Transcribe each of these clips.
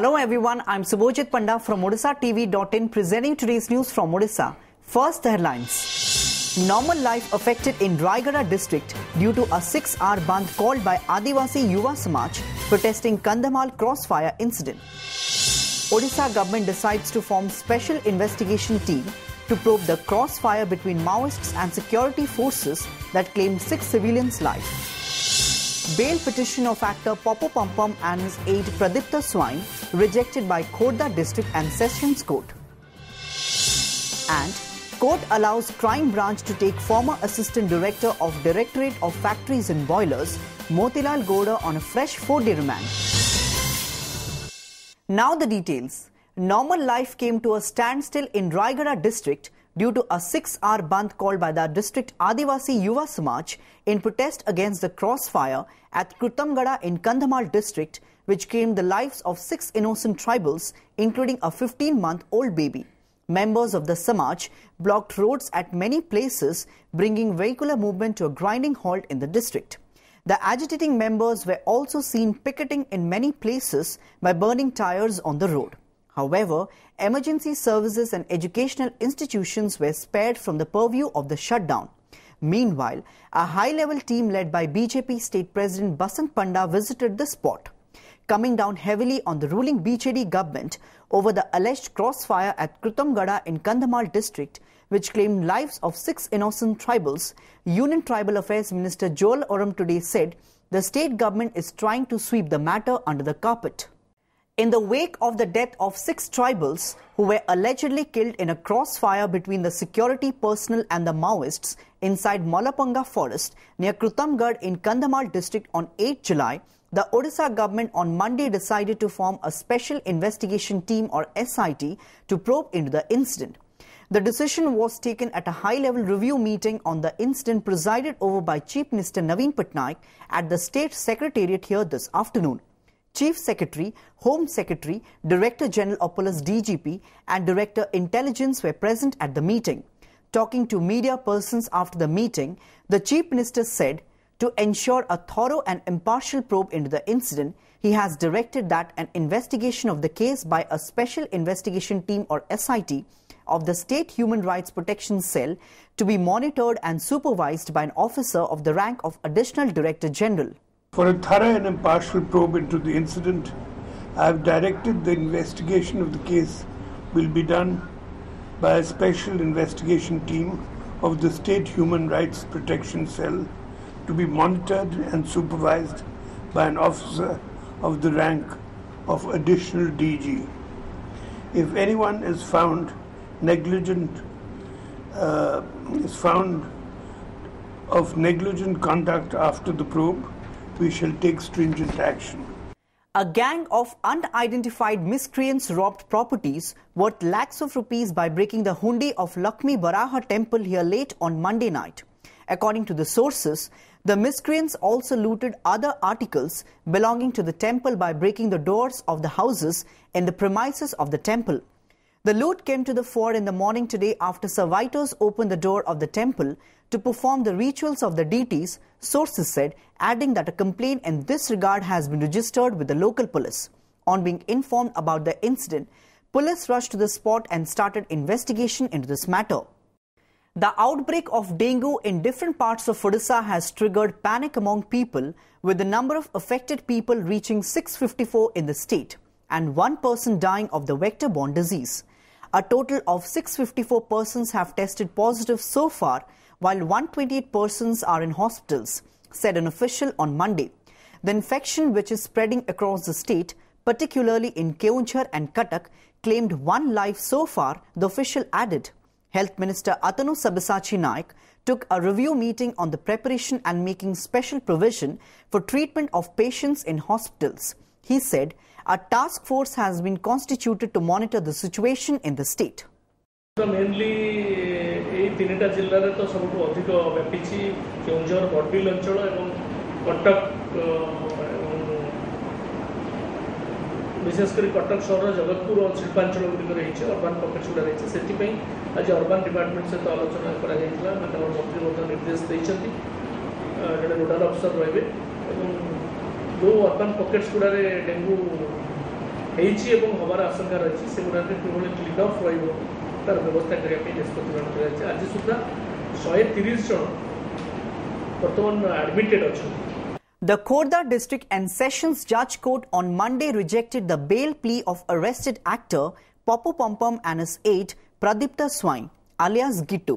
Hello everyone, I'm Subhojit Panda from Odishatv.in presenting today's news from Odisha. First, the headlines. Normal life affected in Raigada district due to a 6-hour bandh called by Adivasi Yuva Samaj protesting Kandhamal crossfire incident. Odisha government decides to form special investigation team to probe the crossfire between Maoists and security forces that claimed 6 civilians' lives. Bail petition of actor Popo Pampam and his aide Pradipta Swine rejected by Khordha District and Sessions Court. And court allows crime branch to take former assistant director of Directorate of Factories and Boilers, Motilal Gowda, on a fresh 4-day remand. Now the details. Normal life came to a standstill in Raigada district due to a 6-hour bandh called by the district Adivasi Yuva Samaj in protest against the crossfire at Krutamgada in Kandhamal district, which claimed the lives of 6 innocent tribals, including a 15-month-old baby. Members of the Samaj blocked roads at many places, bringing vehicular movement to a grinding halt in the district. The agitating members were also seen picketing in many places by burning tires on the road. However, emergency services and educational institutions were spared from the purview of the shutdown. Meanwhile, a high-level team led by BJP State President Basant Panda visited the spot, coming down heavily on the ruling BJD government over the alleged crossfire at Krutamgada in Kandhamal district, which claimed lives of 6 innocent tribals. Union Tribal Affairs Minister Joel Oram today said the state government is trying to sweep the matter under the carpet. In the wake of the death of 6 tribals who were allegedly killed in a crossfire between the security personnel and the Maoists inside Malapanga forest near Krutamgad in Kandhamal district on 8 July, the Odisha government on Monday decided to form a special investigation team or SIT to probe into the incident. The decision was taken at a high-level review meeting on the incident presided over by Chief Minister Naveen Patnaik at the State Secretariat here this afternoon. Chief Secretary, Home Secretary, Director General of Police DGP and Director Intelligence were present at the meeting. Talking to media persons after the meeting, the Chief Minister said to ensure a thorough and impartial probe into the incident, he has directed that an investigation of the case by a special investigation team or SIT of the State Human Rights Protection Cell to be monitored and supervised by an officer of the rank of Additional Director General. For a thorough and impartial probe into the incident, I have directed the investigation of the case will be done by a special investigation team of the State Human Rights Protection Cell to be monitored and supervised by an officer of the rank of Additional DG. If anyone is found negligent, of negligent conduct after the probe, we shall take stringent action. A gang of unidentified miscreants robbed properties worth lakhs of rupees by breaking the hundi of Lakshmi Varaha temple here late on Monday night. According to the sources, the miscreants also looted other articles belonging to the temple by breaking the doors of the houses in the premises of the temple. The loot came to the fore in the morning today after servitors opened the door of the temple to perform the rituals of the deities, sources said, adding that a complaint in this regard has been registered with the local police. On being informed about the incident, police rushed to the spot and started investigation into this matter. The outbreak of dengue in different parts of Odisha has triggered panic among people, with the number of affected people reaching 654 in the state and 1 person dying of the vector-borne disease. A total of 654 persons have tested positive so far, while 128 persons are in hospitals, said an official on Monday. The infection, which is spreading across the state, particularly in Keonjhar and Cuttack, claimed 1 life so far, the official added. Health Minister Atanu Sabyasachi Naik took a review meeting on the preparation and making special provision for treatment of patients in hospitals. He said a task force has been constituted to monitor the situation in the state. Mainly, in 3 जिल्ला तो सबुठ अधिक व्यापी केउंझर बड़बिल अंचल और कटक विशेषकर कटक सहर जगतपुर और शिल्पांचल गुड़िक रही अर्बान पकेट्स गुड़ा रही से आज अर्बान डिपार्टमेंट सहित आलोचना कर मंत्री निर्देश देते जो नोडाल अफिसर रे जो अर्बान पकेट्स गुड़ा डेंगू ହେଇଛି ଏବଂ ହବାର ଆଶଙ୍କା ରହିଛି ସେଗୁଡ଼ାରେ କିଭଳି କ୍ଲିନ୍ ଅଫ୍ ରହିବ ତାର ବ୍ୟବସ୍ଥା କରିବା ପାଇଁ ନିଷ୍ପତ୍ତି ଗ୍ରହଣ କରାଯାଇଛି। ଆଜି ସୁଦ୍ଧା 130 ଜଣ ବର୍ତ୍ତମାନ ଆଡମିଟେଡ୍ ଅଛନ୍ତି। The Khordha District and Sessions Judge Court on Monday rejected the bail plea of arrested actor Poppu Pompom and his aide Pradipta Swain, alias Gittu.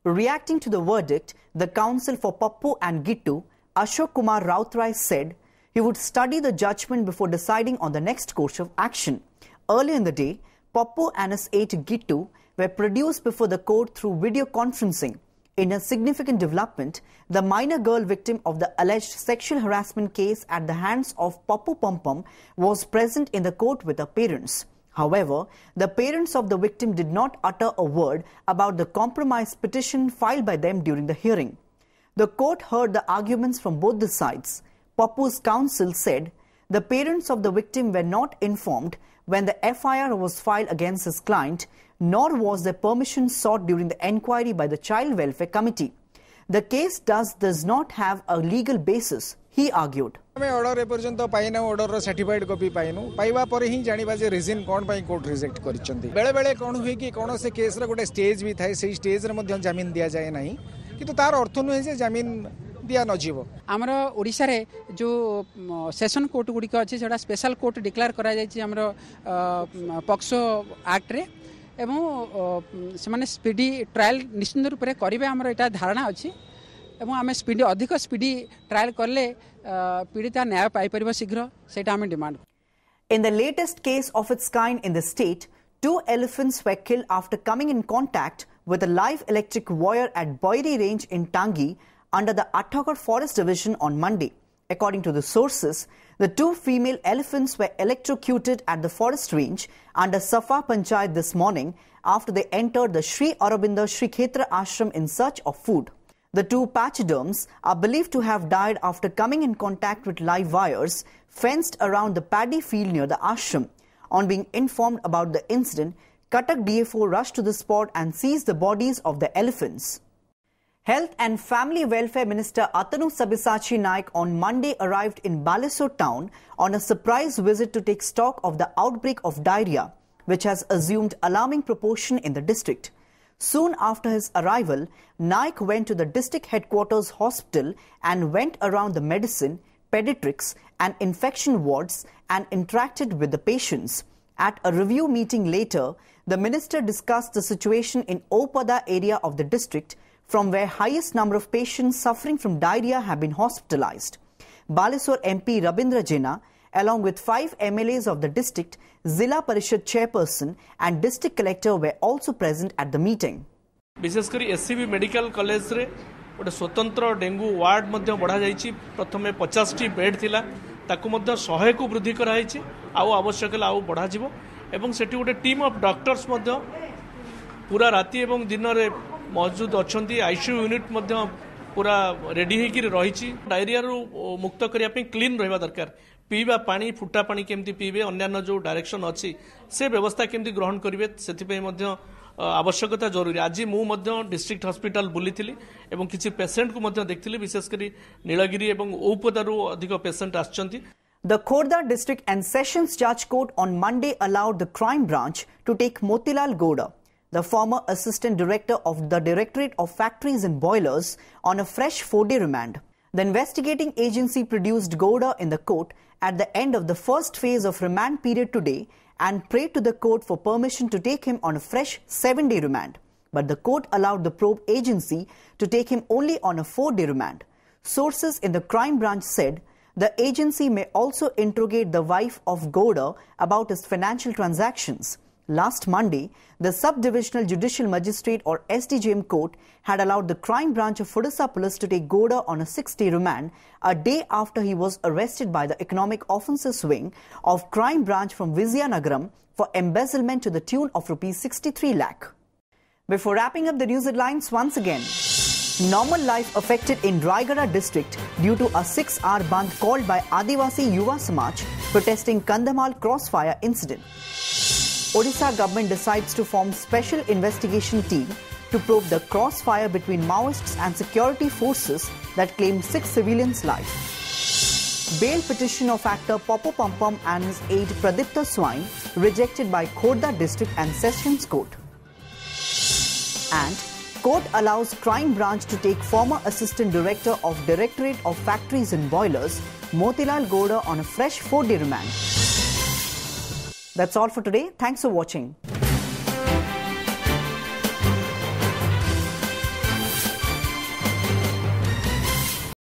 Reacting to the verdict, the counsel for Poppu and Gittu, Ashok Kumar Rautrai, said he would study the judgment before deciding on the next course of action. Earlier in the day, Poppu and his aide Gittu were produced before the court through video conferencing. In a significant development, the minor girl victim of the alleged sexual harassment case at the hands of Poppu Pompom was present in the court with her parents. However, the parents of the victim did not utter a word about the compromise petition filed by them during the hearing. The court heard the arguments from both the sides. Poppu's counsel said the parents of the victim were not informed when the FIR was filed against his client, nor was their permission sought during the enquiry by the Child Welfare Committee. The case does not have a legal basis, he argued. Order एपर्यंत पाइना order certified copy पाइनु पाइबा पर ही जानिबा जे reason कोन पई court reject करिसंती बेले बेले कोन हुई कि कोन से केस रे गोटे स्टेज भी थाए सेही स्टेज रे मध्ये जमीन दिया जाय नाही किंतु तार अर्थ नुहे जे जमीन दिया न जीवो हमर ओडिसा रे जो सेशन कोर्ट गुडी का अछि सेटा स्पेशल कोर्ट डिक्लेयर करा जाय छि हमर पक्सो एक्ट रे एवं से माने स्पीडी ट्रायल निश्चित रूप रे करिवे हमर एटा धारणा अछि एवं आम स्पीडी अधिक स्पीडी ट्रायल करले पीड़िता न्याय पाई परिबो शीघ्र सेटा हम demand. In the latest case of its kind in the state, 2 elephants were killed after coming in contact with a live electric wire at Boiri Range in Tangi under the Athagor Forest Division on Monday. According to the sources, the 2 female elephants were electrocuted at the forest range under Safa Panchayat this morning after they entered the Sri Aurobindo Sri Kshetra Ashram in search of food. The 2 pachyderms are believed to have died after coming in contact with live wires fenced around the paddy field near the ashram. On being informed about the incident, Cuttack DFO rushed to the spot and seized the bodies of the elephants. Health and Family Welfare Minister Atanu Sabisachi Naik on Monday arrived in Balesur town on a surprise visit to take stock of the outbreak of diarrhea, which has assumed alarming proportion in the district. Soon after his arrival, Naik went to the district headquarters hospital and went around the medicine, pediatrics and infection wards and interacted with the patients. At a review meeting later, the minister discussed the situation in Opada area of the district, from where highest number of patients suffering from diarrhea have been hospitalized. Balesur MP Rabindra Jena, along with 5 MLAs of the district, Zilla Parishad chairperson and district collector were also present at the meeting. विशेषकर SCB medical college रे गोटे स्वतंत्र dengue ward मध्य बढ़ा जाइछि। प्रथमे 50टी bed थिला ताकू मध्य 100 को वृद्धि कराइछि आउ आवश्यक आउ बढ़ा जिवो एवं सेठी गोटे टीम ऑफ डॉक्टर्स मध्य पूरा राति एवं दिन रे मौजूद अछंती। आईसीयू यूनिट मध्य पूरा रेडी हेकि रहिछि। डायरिया रो मुक्त करिया पे क्लीन रहबा दरकार। पीवा पानी फुटा पानी केमती पीबे अन्यान्य जो डायरेक्शन अछि से व्यवस्था केमती ग्रहण करिवे सेति पे मध्य आवश्यकता जरूरी। आज मु मध्य डिस्ट्रिक्ट हॉस्पिटल बुलीथिली एवं किछि पेशेंट को मध्य देखथिली विशेष करी नीलगिरी एवं ओपदारू अधिक patient आछंती। The Khordha District and Sessions Judge Court on Monday allowed the crime branch to take Motilal Gowda, the former assistant director of the Directorate of Factories and Boilers, on a fresh 4-day remand. The investigating agency produced Gowda in the court at the end of the first phase of remand period today and prayed to the court for permission to take him on a fresh 7-day remand. But the court allowed the probe agency to take him only on a 4-day remand. Sources in the crime branch said the agency may also interrogate the wife of Gowda about his financial transactions. Last Monday, the Sub-Divisional Judicial Magistrate or SDJM court had allowed the crime branch of Odisha police to take Gowda on a 6-day remand a day after he was arrested by the Economic Offences Wing of crime branch from Vizianagaram for embezzlement to the tune of Rs 63 lakh. Before wrapping up the news headlines once again, normal life affected in Raigada district due to a 6-hour bandh called by Adivasi Yuva Samaj protesting Kandhamal crossfire incident. Odisha government decides to form special investigation team to probe the crossfire between Maoists and security forces that claimed 6 civilians' lives. Bail petition of actor Popo Pampam and his aide Pradipta Swine rejected by Khordha District and Sessions Court. And court allows crime branch to take former assistant director of Directorate of Factories and Boilers Motilal Gowda on a fresh 4-day remand. That's all for today. Thanks for watching.